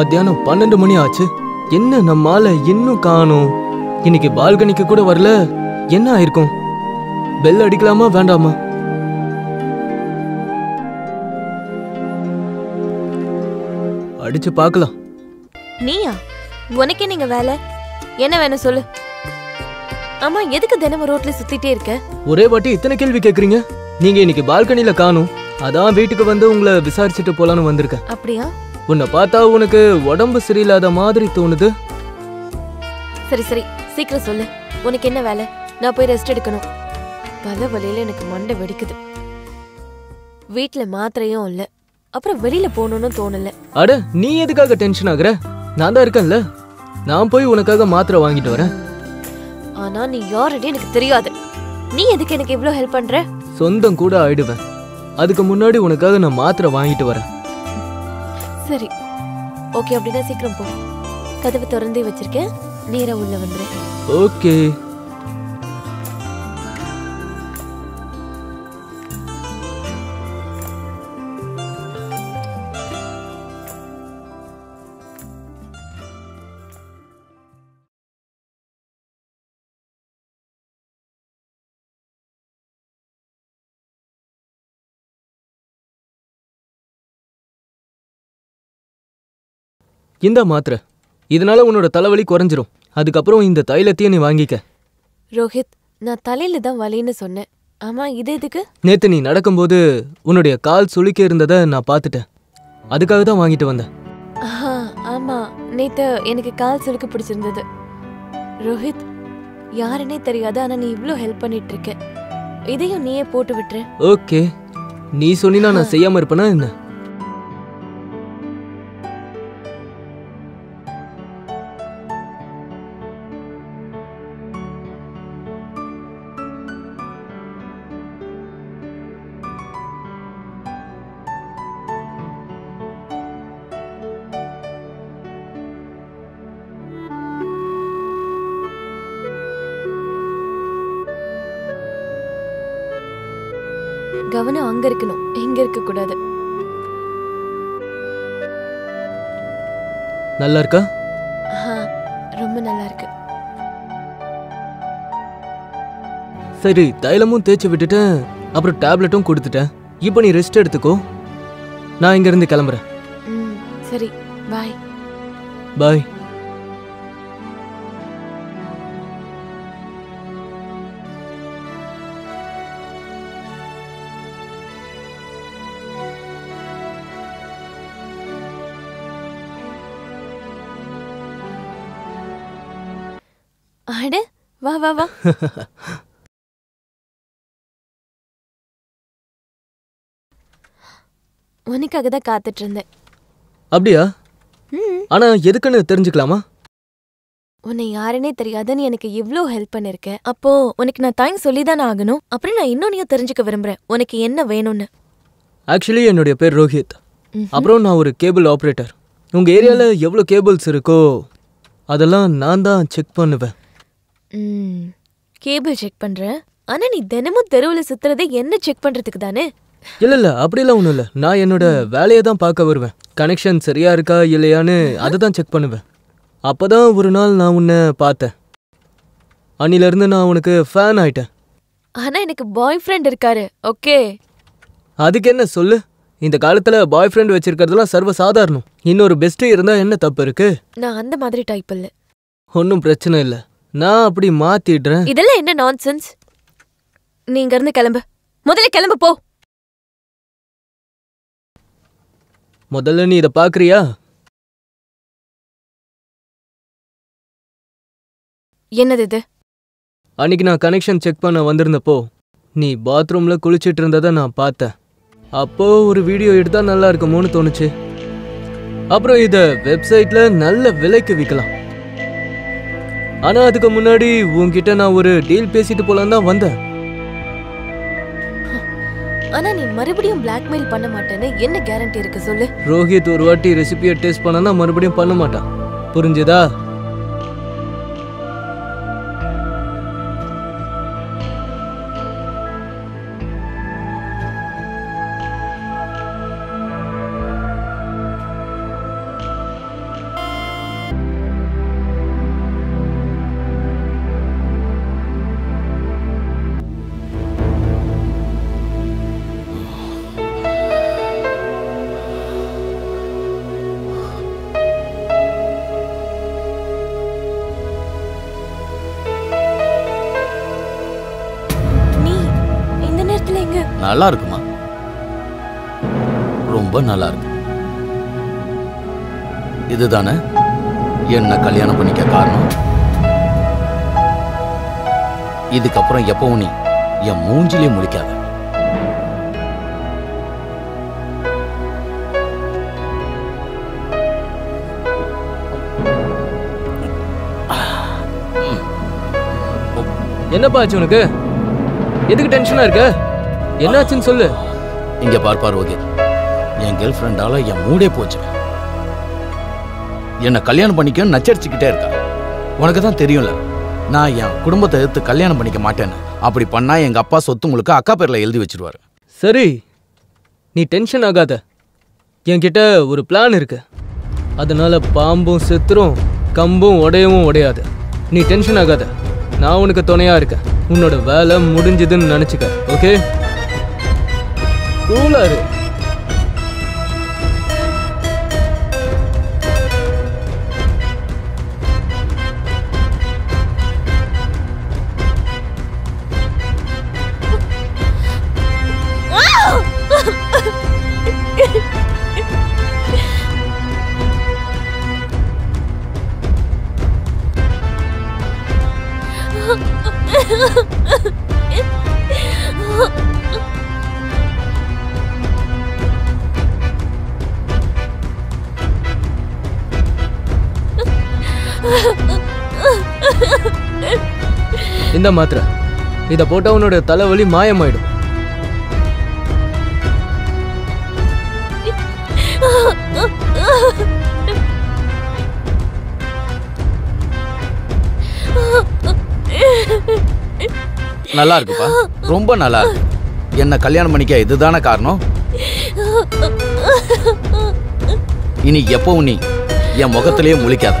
மத்தியானம் 12 மணி ஆச்சு. என்ன நம்மால இன்னும் காணோம்? இன்னைக்கு பால்கனிக்கு கூட வரல. என்ன ஆயிருக்கும்? பெல் அடிக்கலாமா வேண்டாமா? அடிச்சு பார்க்கலாம். நீயா? உனக்கே நீங்க வேலை என்ன வேணும் சொல்லு. ஆமா, எதுக்கு தினமும் ரோட்ல சுத்திட்டே இருக்க? ஒரே வாட்டி இத்தனை கேள்வி கேக்குறீங்க. நீங்க இன்னைக்கு பால்கனில காணோம், அதான் வீட்டுக்கு வந்து உங்களை விசாரிச்சுட்டு போலான்னு வந்திருக்கேன். அப்படியா? உன்னை பார்த்தா உனக்கு உடம்பு சரியில்லாத மாதிரி தோணுது. சரி சரி, சீக்கிரம் சொல்லு. உனக்கு என்ன வேலை? நான் போய் ரெஸ்ட் எடுக்கணும். தலை வலியில எனக்கு மண்டை வெடிக்குது. வீட்டுல மாத்திரையும் இல்ல, அப்புறம் வெளியில போகணும்னு தோணல. அட, நீ எதுக்காக டென்ஷன் ஆகுற? நான் தான் இருக்கேன்ல. நான் போய் உனக்காக மாத்திரை வாங்கிட்டு வரேன். ஆனா நீ யாருன்னு எனக்கு தெரியாது. நீ எதுக்கு எனக்கு இவ்ளோ ஹெல்ப் பண்ற? சொந்தம் கூட ஆயிடுவேன். அதுக்கு முன்னாடி உனக்காக நான் மாத்திரை வாங்கிட்டு வரேன். சரி ஓகே, அப்படின்னா சீக்கிரம் போ. கதவு திறந்தே வச்சிருக்கேன், நேரா உள்ள வந்துரு. ஓகே. இந்த மாத்திரை, இதனால உன்னோட தலைவலி குறைஞ்சிரும். அதுக்கப்புறம் இந்த தைலத்தையும் நீ வாங்கிக்க. ரோஹித், நான் தலையில தான் வலின்னு சொன்னேன். ஆமா, இது எதுக்கு? நேத்து நீ நடக்கும்போது உன்னுடைய கால் சுளுக்கி இருந்ததை நான் பார்த்துட்டேன். அதுக்காக தான் வாங்கிட்டு வந்தேன். ஆமா, நேத்து எனக்கு கால் சுளுக்கு பிடிச்சிருந்தது. ரோஹித், யாருன்னே தெரியாது, ஆனா நீ இவ்ளோ ஹெல்ப் பண்ணிட்டு இருக்க. இதையும் நீயே போட்டு விட்டுற. ஓகே, நீ சொன்னா நான் செய்யாம இருப்பேனா என்ன? கவனம் அங்க இருக்கணும், எங்க இருக்க கூடாது. நல்லா இருக்கா? ரொம்ப நல்லா இருக்கு. சரி, தைலமும் தேய்ச்சி விட்டுட்டேன், அப்புறம் டேப்லெட்டும் கொடுத்துட்டேன். இப்போ நீ ரெஸ்ட் எடுத்துக்கோ. நான் இங்க இருந்து கிளம்புறேன். சரி, பாய். பாய். அட, வா வா வா. உனக்காக தான் காத்துட்டு இருந்தேன். அப்படியா? ஆனா எதுக்குன்னு தெரிஞ்சுக்கலாமா? உன்னை யாருன்னே தெரியாதுன்னு எனக்கு இவ்ளோ ஹெல்ப் பண்ணிருக்க. அப்போ உனக்கு நான் தேங்க்ஸ் சொல்லிதானே ஆகணும். அப்புறம் நான் இன்னொன்னையும் தெரிஞ்சுக்க விரும்புறேன், உனக்கு என்ன வேணும்னு. ஆக்சுவலி என்னுடைய பேர் ரோஹித். அப்புறம் நான் ஒரு கேபிள் ஆப்ரேட்டர். உங்க ஏரியால எவ்வளவு கேபிள்ஸ் இருக்கோ அதெல்லாம் நான் தான் செக் பண்ணுவேன். கேபிள் செக் பண்ற? ஆனா நீ தினமும் தெருவுல சுத்துறதே என்ன செக் பண்றதுக்கு தானே? இல்ல, அப்படிலாம் ஒண்ணும் இல்ல. நான் என்னோட வேலையை தான் பார்க்க வருவேன். கனெக்ஷன் சரியா இருக்கா இல்லையான்னு அதை தான் செக் பண்ணுவேன். அப்பதான் ஒரு நாள் நான் உன்னை பார்த்தேன். அன்னில இருந்து நான் உனக்கு ஃபேன் ஆயிட்டேன். ஆனா எனக்கு பாய் ஃப்ரெண்ட் இருக்காரு. ஓகே, அதுக்கு என்ன சொல்லு. இந்த காலத்துல பாய் ஃப்ரெண்ட் வச்சிருக்கிறதுலாம் சர்வ சாதாரணம். இன்னொரு பெஸ்ட் இருந்தா என்ன தப்பு இருக்கு? நான் அந்த மாதிரி டைப் இல்ல. ஒன்னும் பிரச்சனை இல்ல, நான் அப்படி மாத்திடுறேன். இதெல்லாம் என்ன நான்சென்ஸ்? நீ இங்க இருந்து கிளம்பு. முதல்ல கிளம்பு போ. முதல்ல நீ இத பாக்குறியா? என்னது இது? அன்னைக்கு நான் கனெக்ஷன் செக் பண்ண வந்திருந்தப்போ நீ பாத்ரூம்ல குளிச்சிட்டு இருந்ததை நான் பார்த்தேன். அப்போ ஒரு வீடியோ எடுத்தா நல்லா இருக்குமோன்னு தோணுச்சு. அப்புறம் இத வெப்சைட்ல நல்ல விலைக்கு விற்கலாம். ஆனா அதுக்கு முன்னாடி உன்கிட்ட நான் ஒரு டீல் பேசிட்டு போலாம் தான் வந்தேன். ஆனா நீ மறுபடியும் பிளாக்மெயில் பண்ண மாட்டேன்னு என்ன கேரண்டி இருக்கு சொல்லு? ரோஹித் ஒரு வாட்டி ரெசிபியை டேஸ்ட் பண்ணனா மறுபடியும் பண்ண மாட்டான். புரிஞ்சுதா? நல்லா இருக்குமா? ரொம்ப நல்லா இருக்கு. இதுதானே என்ன கல்யாணம் பண்ணிக்க காரணம்? இதுக்கப்புறம் எப்பவும் நீ என் மூஞ்சிலே முழிக்காத. என்னப்பா ஆச்சு உனக்கு? எதுக்கு டென்ஷனா இருக்க? என்னாச்சுன்னு சொல்லு. இங்க பார் பார்வதி, என் கேர்ள் ஃப்ரெண்டால என் மூடே போச்சு. என்னை கல்யாணம் பண்ணிக்க நச்சரிச்சுக்கிட்டே இருக்கா. உனக்கு தான் தெரியும்ல, நான் என் குடும்பத்தை எடுத்து கல்யாணம் பண்ணிக்க மாட்டேன்னு. அப்படி பண்ணா எங்க அப்பா சொத்து உங்களுக்கு அக்கா பேர்ல எழுதி வச்சிருவாரு. சரி, நீ டென்ஷன் ஆகாத. என்கிட்ட ஒரு பிளான் இருக்கு. அதனால பாம்பும் செத்துரும், கம்பும் உடையவும் உடையாது. நீ டென்ஷன் ஆகாத, நான் உனக்கு துணையா இருக்கேன். உன்னோட வேலை முடிஞ்சதுன்னு நினைச்சுக்க. ஓகே, கூலா இரு. இந்த மாத்திரை இத போட்டா உன்னோட தலைவலி மாயமாயிடும். நல்லா இருக்குப்பா, ரொம்ப நல்லா இருக்கு. என்ன கல்யாணம் பண்ணிக்க இதுதானே காரணம்? இனி எப்பவும் நீ என் முகத்திலேயே முழிக்காத.